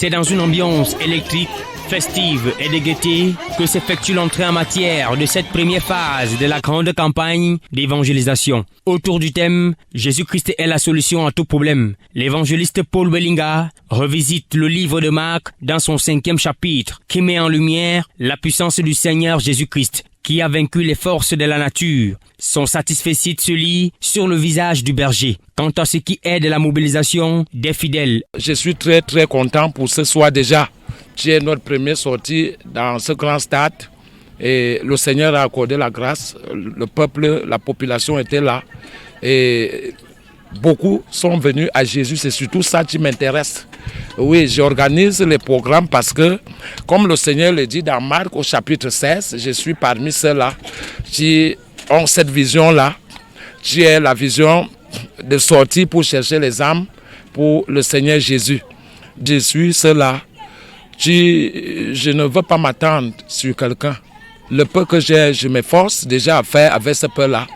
C'est dans une ambiance électrique, festive et de gaieté que s'effectue l'entrée en matière de cette première phase de la grande campagne d'évangélisation. Autour du thème « Jésus-Christ est la solution à tout problème », l'évangéliste Paul Bellinga revisite le livre de Marc dans son 5e chapitre qui met en lumière la puissance du Seigneur Jésus-Christ qui a vaincu les forces de la nature. Son satisfecit se lit sur le visage du berger. Quant à ce qui est de la mobilisation des fidèles. Je suis très content pour ce soir déjà. C'est notre première sortie dans ce grand stade et le Seigneur a accordé la grâce. Le peuple, la population était là et beaucoup sont venus à Jésus. C'est surtout ça qui m'intéresse. Oui, j'organise les programmes parce que, comme le Seigneur le dit dans Marc au chapitre 16, je suis parmi ceux-là qui ont cette vision-là, qui est la vision de sortir pour chercher les âmes pour le Seigneur Jésus. Je suis ceux-là qui, je ne veux pas m'attendre sur quelqu'un. Le peu que j'ai, je m'efforce déjà à faire avec ce peu-là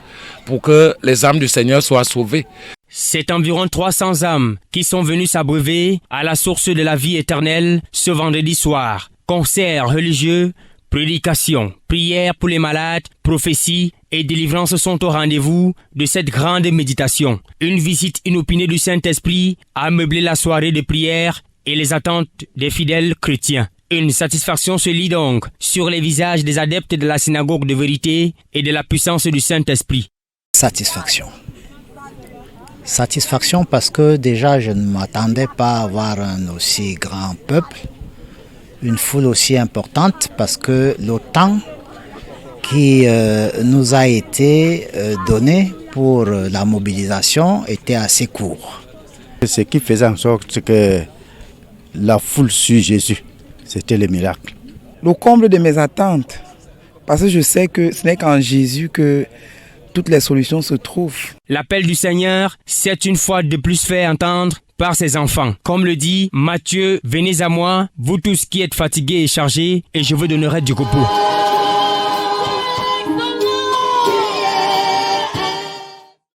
pour que les âmes du Seigneur soient sauvées. C'est environ 300 âmes qui sont venues s'abreuver à la source de la vie éternelle ce vendredi soir. Concerts religieux, prédications, prières pour les malades, prophéties et délivrances sont au rendez-vous de cette grande méditation. Une visite inopinée du Saint-Esprit a meublé la soirée de prière et les attentes des fidèles chrétiens. Une satisfaction se lit donc sur les visages des adeptes de la synagogue de vérité et de la puissance du Saint-Esprit. Satisfaction. Satisfaction parce que déjà je ne m'attendais pas à avoir un aussi grand peuple, une foule aussi importante parce que le temps qui nous a été donné pour la mobilisation était assez court. Ce qui faisait en sorte que la foule suit Jésus, c'était le miracle. Le comble de mes attentes, parce que je sais que ce n'est qu'en Jésus que toutes les solutions se trouvent. L'appel du Seigneur s'est une fois de plus fait entendre par ses enfants. Comme le dit Matthieu, venez à moi, vous tous qui êtes fatigués et chargés, et je vous donnerai du repos.